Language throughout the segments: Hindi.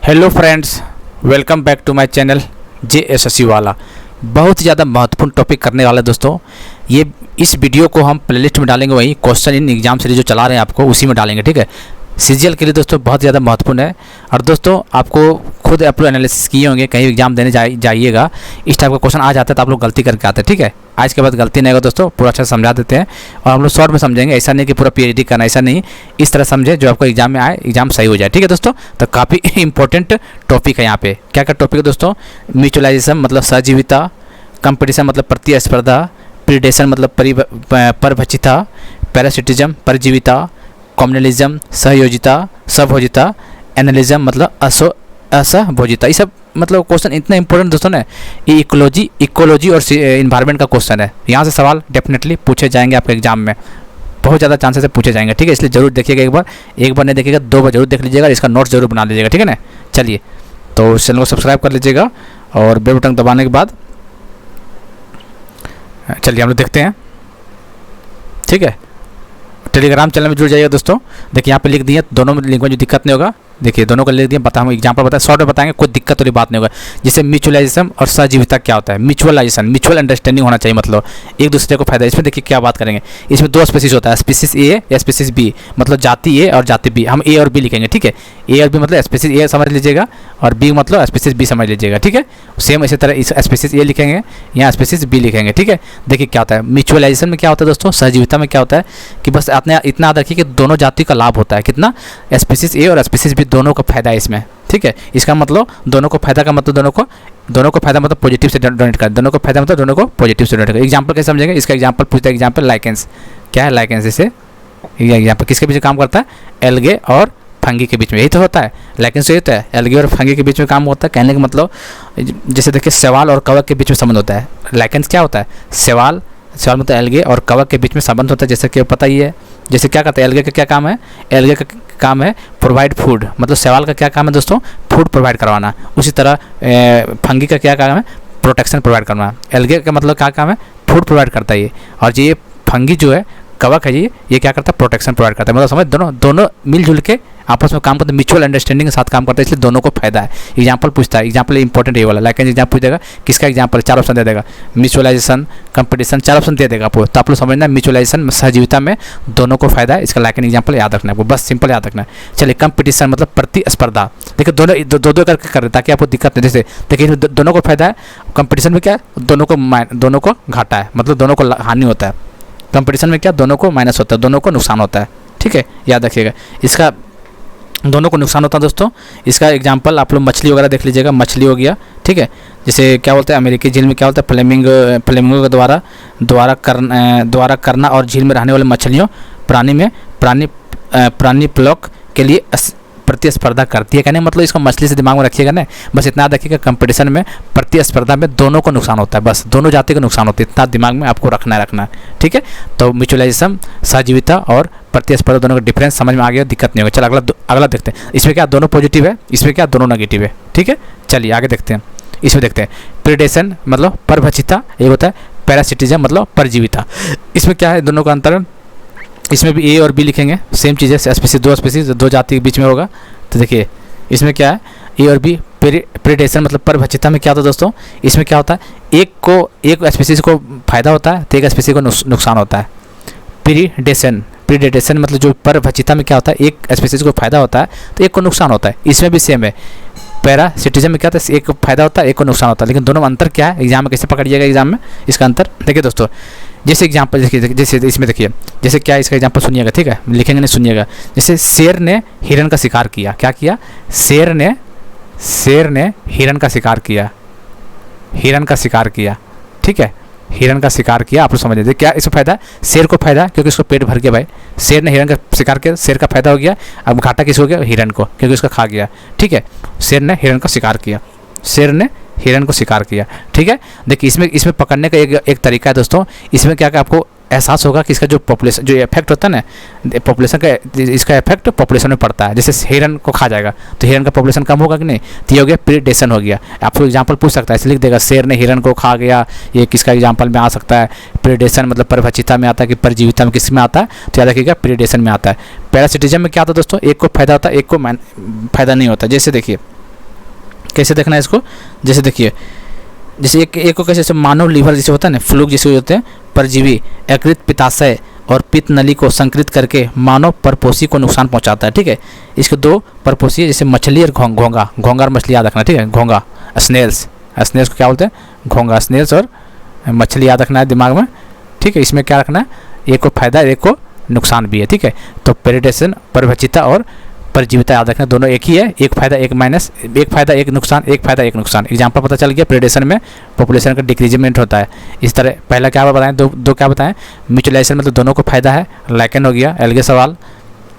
Hello friends, welcome back to my channel JSSC वाला। बहुत ज़्यादा महत्वपूर्ण टॉपिक करने वाला है दोस्तों। ये इस वीडियो को हम प्लेलिस्ट में डालेंगे, वही क्वेश्चन इन एग्जाम सीरीज जो चला रहे हैं आपको उसी में डालेंगे, ठीक है। सीजीएल के लिए दोस्तों बहुत ज़्यादा महत्वपूर्ण है। और दोस्तों आपको खुद आप लोग एनालिसिस किए होंगे, कहीं एग्जाम देने जाइएगा इस टाइप का क्वेश्चन आ जाता है तो आप लोग गलती करके आते हैं, ठीक है। आज के बाद गलती नहीं होगा दोस्तों, पूरा अच्छा समझा देते हैं और हम लोग शॉर्ट में समझेंगे। ऐसा नहीं कि पूरा PhD करना, ऐसा नहीं, इस तरह समझे जो आपको एग्जाम में आए, एग्जाम सही हो जाए, ठीक है दोस्तों। तो काफ़ी इंपॉर्टेंट टॉपिक है यहाँ पे। क्या क्या टॉपिक है दोस्तों? म्यूचुअलाइजेशन मतलब सहजीविता, कंपटीशन मतलब प्रतिस्पर्धा, प्रीडेशन मतलब परभक्षिता, पैरासिटिज्म परजीविता, कॉम्युनलिज्म सहयोजिता, सहभोजिता, एनालिज्म मतलब असहभोजिता। ये सब मतलब क्वेश्चन इतना इंपॉर्टेंट दोस्तों ने, ये इकोलॉजी और इन्वायरमेंट का क्वेश्चन है। यहाँ से सवाल डेफिनेटली पूछे जाएंगे आपके एग्जाम में, बहुत ज़्यादा चांसेस से पूछे जाएंगे, ठीक है। इसलिए जरूर देखिएगा, एक बार नहीं देखिएगा 2 बार जरूर देख लीजिएगा, इसका नोट जरूर बना लीजिएगा, ठीक है ना। चलिए, तो चैनल को सब्सक्राइब कर लीजिएगा और बेल बटन दबाने के बाद चलिए हम लोग देखते हैं, ठीक है। टेलीग्राम चैनल में जुड़ जाइए दोस्तों। देखिए यहाँ पे लिख दिए, दोनों लिंक में जो दिक्कत नहीं होगा, देखिए दोनों को लिख दिए। हम एग्जाम्पल बताएं, शॉर्ट में बताएंगे, कोई दिक्कत वाली बात नहीं होगा। जैसे म्यूचुअलाइजेशन और सहजीविता क्या होता है? म्यूचुअलाइजेशन, म्यूचुअल अंडरस्टैंडिंग होना चाहिए, मतलब एक दूसरे को फायदा। इसमें देखिए क्या बात करेंगे, इसमें 2 स्पीसीज होता है, स्पीसीज ए या स्पीसीज बी, मतलब जाति ए और जाति बी। हम ए और बी लिखेंगे, ठीक है। ए और बी मतलब स्पीसीज ए समझ लीजिएगा और बी मतलब स्पीसीज बी समझ लीजिएगा, ठीक है। सेम इसी तरह इस स्पीसीज ए लिखेंगे, यहाँ स्पीसीज बी लिखेंगे, ठीक है। देखिए क्या होता है म्यूचुअलाइजेशन में, क्या होता है दोस्तों, सहजीविता में क्या होता है कि बस इतना याद रखिए कि दोनों जाति का लाभ होता है। कितना? स्पीसीज ए और स्पीसीज बी दोनों का फायदा है इसमें, ठीक है। इसका मतलब दोनों को फायदा का मतलब दोनों को फायदा मतलब पॉजिटिव से डोनेट कर, दोनों को फायदा मतलब दोनों को पॉजिटिव से डोनेट कर। एग्जांपल कैसे समझेंगे? इसका एग्जांपल पूछता है, एग्जांपल लाइकेंस। क्या है लाइकेंस? जैसे एग्जांपल किसके बीच काम करता है? एल्गे और फंगी के बीच में, यही तो होता है। लाइकेंस यही होता है, एल्गे और फंगी के बीच में काम होता है। कहने का मतलब जैसे देखिए शैवाल और कवक के बीच में संबंध होता है। लाइकेंस क्या होता है? शैवाल मतलब एल्गे और कवक के बीच में संबंध होता है, जैसे कि पता ही है। जैसे क्या करता है एल्गे का, क्या काम है? एल्गे का काम है प्रोवाइड फूड, मतलब शैवाल का क्या काम है दोस्तों? फूड प्रोवाइड करवाना। उसी तरह फंगी का क्या काम है? प्रोटेक्शन प्रोवाइड करना। एल्गे का मतलब क्या काम है? फूड प्रोवाइड करता है ये। और ये फंगी जो है, कवक है ये क्या करता है? प्रोटेक्शन प्रोवाइड करता है। मतलब समझ, दोनों मिलजुल के आपस में काम करते हैं, म्यूचुअल अंडरस्टैंडिंग के साथ काम करते हैं, इसलिए दोनों को फायदा है। एग्जांपल पूछता है, एग्जांपल इंपॉर्टेंट ये वाला लाइकेंस एग्जाम पूछ देगा। किसका एग्जांपल? 4 ऑप्शन दे देगा, म्यूचुअलाइजेशन, कंपटीशन, 4 ऑप्शन दे देगा आपको। तो आप लोग समझना, म्यूचुअलाइजेशन सहजीविता में दोनों को फायदा है। इसका लाइकेंस एग्जांपल याद रखना है आपको, बस सिंपल याद रखना है। चलिए, कंपटीशन मतलब प्रतिस्पर्धा। देखिए दोनों दो करके कर रहे ताकि आपको दिक्कत नहीं। जैसे देखिए दोनों को फायदा है, कंपटीशन में क्या है? दोनों को घाटा है, मतलब दोनों को हानि होता है। कंपटीशन में क्या? दोनों को माइनस होता है, दोनों को नुकसान होता है, ठीक है, याद रखिएगा। इसका दोनों को नुकसान होता है दोस्तों। इसका एग्जांपल आप लोग मछली वगैरह देख लीजिएगा, मछली हो गया, ठीक है। जैसे क्या बोलते हैं अमेरिकी झील में क्या होता है? फ्लेमिंगो के द्वारा करना और झील में रहने वाले मछलियों प्राणी प्लॉक के लिए प्रतिस्पर्धा करती है। कहने मतलब इसको मछली से दिमाग में रखिएगा ना, बस इतना याद रखिएगा, कंपटीशन में प्रतिस्पर्धा में दोनों को नुकसान होता है, बस दोनों जाति को नुकसान होता है, इतना दिमाग में आपको रखना है, ठीक है। तो म्यूचुअलाइजेशन, सहजीविता और प्रतिस्पर्धा दोनों का डिफरेंस समझ में आ गया, दिक्कत नहीं होगा। चल अगला देखते हैं। इसमें क्या दोनों पॉजिटिव है, इसमें क्या दोनों नेगेटिव है, ठीक है। चलिए आगे देखते हैं। इसमें देखते हैं प्रीडेशन मतलब परभक्षिता, एक होता है पैरासिटिज्म मतलब परजीविता। इसमें क्या है दोनों का अंतर? इसमें भी ए और बी लिखेंगे, सेम चीज़ है, स्पीसीज दो जाति के बीच में होगा। तो देखिए इसमें क्या है, ए और बी। प्रीडेशन मतलब परभक्षिता में क्या होता है दोस्तों? इसमें क्या होता है, एक स्पीसीज को फायदा होता है तो एक स्पीसीज को नुकसान होता है। प्रीडेशन मतलब जो परभक्षिता में क्या होता है, एक स्पीसीज को फायदा होता है तो एक को नुकसान होता है। इसमें भी सेम है। पैरासिटिज्म में क्या होता है, एक को फायदा होता है एक को नुकसान होता है। लेकिन दोनों में अंतर क्या है, एग्जाम में कैसे पकड़िएगा? एग्जाम में इसका अंतर देखिए दोस्तों। जैसे एग्जांपल देखिए, जैसे इसमें देखिए, जैसे क्या इसका एग्जांपल सुनिएगा, ठीक है, लिखेंगे नहीं, सुनिएगा। जैसे शेर ने हिरन का शिकार किया। क्या किया? शेर ने हिरन का शिकार किया, ठीक है, हिरन का शिकार किया। आप लोग समझ लीजिए क्या इसको फायदा है? शेर को फायदा क्योंकि उसको पेट भर गया भाई। शेर ने हिरन का शिकार किया, शेर का फायदा हो गया। अब घाटा किसको हो गया? हिरन को, क्योंकि उसका खा गया, ठीक है। शेर ने हिरन का शिकार किया, ठीक है। देखिए इसमें पकड़ने का एक तरीका है दोस्तों। इसमें क्या आपको एहसास होगा कि इसका जो पॉपुलेशन, जो इफेक्ट होता है ना पॉपुलेशन का, इसका इफेक्ट पॉपुलेशन में पड़ता है। जैसे हिरन को खा जाएगा तो हिरन का पॉपुलेशन कम होगा कि नहीं? तो ये हो गया प्रीडेशन हो गया। आपको एग्जांपल पूछ सकता है, इसलिए लिख देगा शेर ने हिरन को खा गया। ये किसका एग्जांपल में आ सकता है? प्रीडेशन मतलब परभक्षिता में आता है कि परजीविता में, किस में आता है? तो याद रखिएगा प्रीडेशन में आता है। पैरासिटिज्म में क्या आता है दोस्तों? एक को फायदा होता है एक को फायदा नहीं होता। जैसे देखिए कैसे देखना है इसको, जैसे देखिए, जैसे एक को कैसे, जैसे मानव लीवर जैसे होता है ना, फ्लूक जैसे होते हैं, परजीवी यकृत पित्ताशय और पित्त नली को संकृत करके मानव परपोषी को नुकसान पहुंचाता है। ठीक है, इसके दो परपोषी जैसे मछली और घोंगा, घोंगा और मछली याद रखना। ठीक है, घोंगा स्नेल्स, स्नेल्स को क्या बोलते हैं, घोंगा, स्नेल्स और मछली याद रखना है दिमाग में। ठीक है, इसमें क्या रखना है, एक को फायदा एक को नुकसान भी है। ठीक है, तो प्रेडेशन, परभक्षिता और परजीविता याद रखना, दोनों एक ही है, एक फायदा एक माइनस, एक फायदा एक नुकसान, एक फायदा एक नुकसान। एग्जाम्पल पता चल गया, प्रेडेशन में पॉपुलेशन का डिक्रीजमेंट होता है। इस तरह पहला क्या बताएं, दो क्या बताएं, म्यूचुअलाइजेशन मतलब दोनों को फायदा है, लाइकेन हो गया, एल्गे सवाल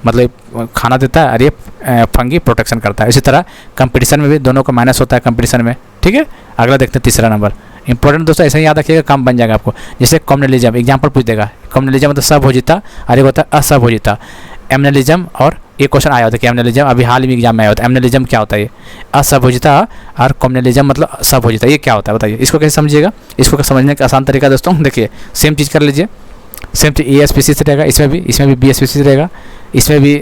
मतलब खाना देता है, और ये फंगी प्रोटेक्शन करता है। इसी तरह कंपटीशन में भी दोनों को माइनस होता है कंपटीशन में। ठीक है, अगला देखते हैं तीसरा नंबर, इंपॉर्टेंट दोस्तों, ऐसे ही याद रखिएगा, काम बन जाएगा आपको। जैसे कम्युनलिज्म, एग्जाम्पल पूछ देगा, कम्युनलिज्म मतलब सभोजिता, और एक होता है असभोजिता। एमनलिज्म, और एक क्वेश्चन आया होता है कि एमनलिज्म, अभी हाल ही में एग्जाम में आया होता है, एमनलिज्म क्या होता है, ये असभोजिता, और कम्युनलिज्म मतलब सभोजिता, ये क्या होता है बताइए, इसको कैसे समझिएगा। इसको समझने का आसान तरीका दोस्तों, देखिए सेम चीज़ कर लीजिए, सेम चीज़ ए स्पीसीज रहेगा, इसमें भी बी स्पीसीज रहेगा, इसमें भी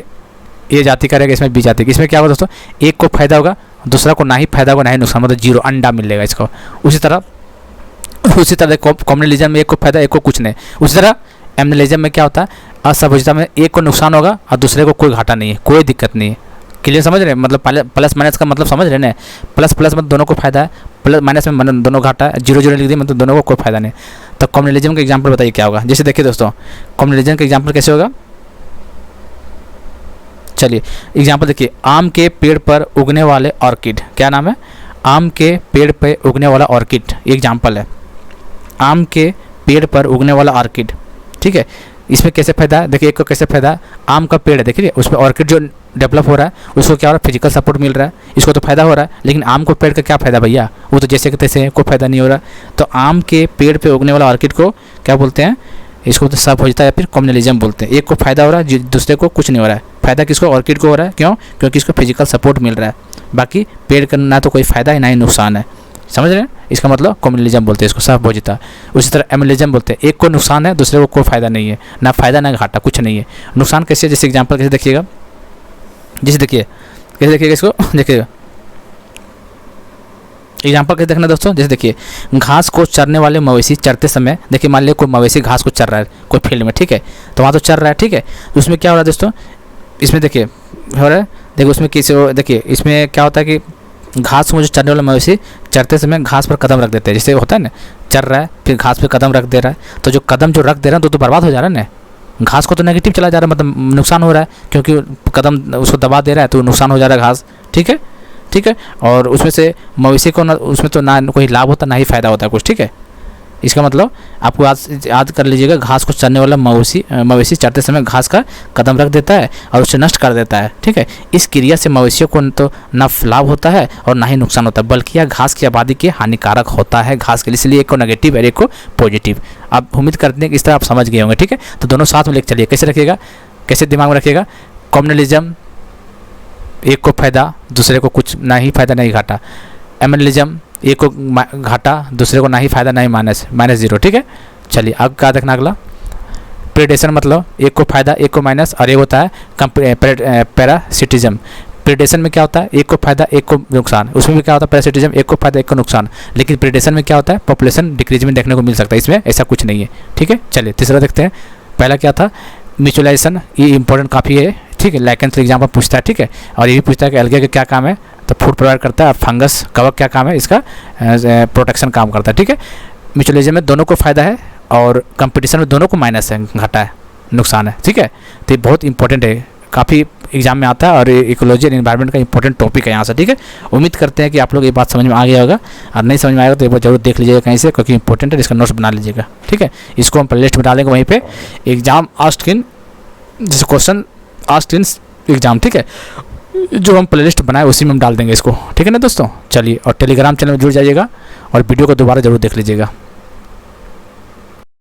ए जाति का रहेगा, इसमें बी जाति का। इसमें क्या होगा दोस्तों, एक को फायदा होगा, दूसरा को ना ही फायदा होगा ना ही नुकसान, मतलब जीरो, अंडा मिलेगा इसको। उसी तरह कम्युनलिज्म में एक को फायदा एक को कुछ नहीं। उसी तरह एमनलिज्म में क्या होता है, असभोजिता में एक को नुकसान होगा और दूसरे को कोई घाटा नहीं है, कोई दिक्कत नहीं है। क्लियर समझ रहे हैं, मतलब प्लस माइनस का मतलब समझ रहे हैं ना, प्लस प्लस में दोनों को फायदा है, प्लस माइनस में दोनों घाटा है, जीरो जीरो लिख दिए मतलब दोनों को कोई फायदा नहीं। तो कम्युनलिज्म का एग्जाम्पल बताइए क्या होगा। जैसे देखिए दोस्तों, कम्युनलिज्म का एग्जाम्पल कैसे होगा, चलिए एग्जाम्पल देखिए, आम के पेड़ पर उगने वाले ऑर्किड, क्या नाम है, आम के पेड़ पर उगने वाला ऑर्किड, एग्जाम्पल है, आम के पेड़ पर उगने वाला ऑर्किड। ठीक है, इसमें कैसे फायदा है, देखिए एक को कैसे फायदा है, आम का पेड़ है, देखिए उसमें ऑर्किड जो डेवलप हो रहा है उसको क्या हो रहा है, फिजिकल सपोर्ट मिल रहा है, इसको तो फायदा हो रहा है। लेकिन आम को पेड़ का क्या फायदा भैया, वो तो जैसे कि तैसे कोई फायदा नहीं हो रहा। तो आम के पेड़ पे उगने वाला ऑर्किड को क्या बोलते हैं, इसको तो सभोजिता या फिर कम्युनलिज्म बोलते हैं। एक को फायदा हो रहा है, दूसरे को कुछ नहीं हो रहा है। फायदा किसको, ऑर्किड को हो रहा है, क्यों, क्योंकि इसको फिजिकल सपोर्ट मिल रहा है। बाकी पेड़ का ना तो कोई फायदा है ना ही नुकसान है, समझ रहे हैं, इसका मतलब कम्युनलिज्म बोलते हैं इसको, सभोजिता। उसी तरह एमनलिज्म बोलते हैं, एक को नुकसान है दूसरे को कोई फायदा नहीं है, ना फायदा ना घाटा, कुछ नहीं है। नुकसान कैसे, जैसे एग्जाम्पल कैसे देखिएगा, जैसे देखिए कैसे देखिएगा इसको, देखिएगा एग्जाम्पल कैसे देखना दोस्तों, जैसे देखिए घास को चरने वाले मवेशी चरते समय, देखिए मान लीजिए कोई मवेशी घास को चर रहा है कोई फील्ड में, ठीक है, तो वहाँ तो चर रहा है, ठीक है, तो उसमें क्या हो रहा है दोस्तों, इसमें देखिए हो रहा है, देखिए उसमें किसी, देखिए इसमें क्या होता है कि घास को जो चरने वाला मवेशी चरते समय घास पर कदम रख देते हैं, जैसे होता है ना, चर रहा है फिर घास पर कदम रख दे रहा है, तो जो कदम जो रख दे रहा है तो बर्बाद हो जा रहा है ना, घास को तो नेगेटिव चला जा रहा है, मतलब नुकसान हो रहा है, क्योंकि कदम उसको दबा दे रहा है तो नुकसान हो जा रहा है घास, ठीक है, ठीक है। और उसमें से मवेशी को ना, उसमें तो ना कोई लाभ होता ना ही फायदा होता है कुछ, ठीक है। इसका मतलब आपको याद कर लीजिएगा, घास को चरने वाला मवेशी चरते समय घास का कदम रख देता है और उसे नष्ट कर देता है, ठीक है। इस क्रिया से मवेशियों को तो ना लाभ होता है और ना ही नुकसान होता है, बल्कि यह घास की आबादी के हानिकारक होता है घास के लिए, इसलिए एक को नेगेटिव और एक को पॉजिटिव। आप उम्मीद करते हैं कि इस तरह आप समझ गए होंगे, ठीक है। तो दोनों साथ में लेकर चलिए, कैसे रखिएगा, कैसे दिमाग में रखिएगा, कम्युनलिज्म एक को फायदा दूसरे को कुछ ना ही फायदा नहीं घाटा, एमनलिज्म एक को घाटा दूसरे को ना ही फायदा ना ही माइनस जीरो, ठीक है। चलिए अब क्या देखना अगला, प्रेडेशन मतलब एक को फायदा एक को माइनस, और एक होता है पैरासिटिज्म। प्रेडेशन में क्या होता है, एक को फायदा एक को नुकसान, उसमें भी क्या होता है पैरासिटिज्म, एक को फायदा एक को नुकसान। लेकिन प्रेडेशन में क्या होता है, पॉपुलेशन डिक्रीजमेंट देखने को मिल सकता है, इसमें ऐसा कुछ नहीं है, ठीक है। चलिए तीसरा देखते हैं, पहला क्या था म्यूचुअलाइजेशन, ये इंपॉर्टेंट काफ़ी है, ठीक है, लाइकेन से एग्जाम्पल पूछता है, ठीक है। और ये भी पूछता है कि एल्गे का क्या काम है, तो फूड प्रोवाइड करता है, और फंगस कवक क्या काम है, इसका प्रोटेक्शन काम करता है, ठीक है। म्यूचुअलाइजेशन में दोनों को फायदा है और कंपटीशन में दोनों को माइनस है, घाटा है, नुकसान है, ठीक है। तो ये बहुत इंपॉर्टेंट है, काफ़ी एग्जाम में आता है और इकोलॉजी एंड एनवायरनमेंट का इंपॉर्टेंट टॉपिक है यहाँ से, ठीक है। उम्मीद करते हैं कि आप लोग ये बात समझ में आ गया होगा, और नहीं समझ में आएगा तो एक बार जरूर देख लीजिएगा कहीं से, क्योंकि इंपॉर्टेंट है, इसका नोट्स बना लीजिएगा, ठीक है। इसको हम प्लेलिस्ट में डालेंगे वहीं पे, एग्जाम आस्क्ड इन, जैसे क्वेश्चन आस्क्ड इन एग्जाम, ठीक है, जो हम प्लेलिस्ट बनाए उसी में हम डाल देंगे इसको, ठीक है ना दोस्तों। चलिए, और टेलीग्राम चैनल में जुड़ जाइएगा और वीडियो को दोबारा जरूर देख लीजिएगा।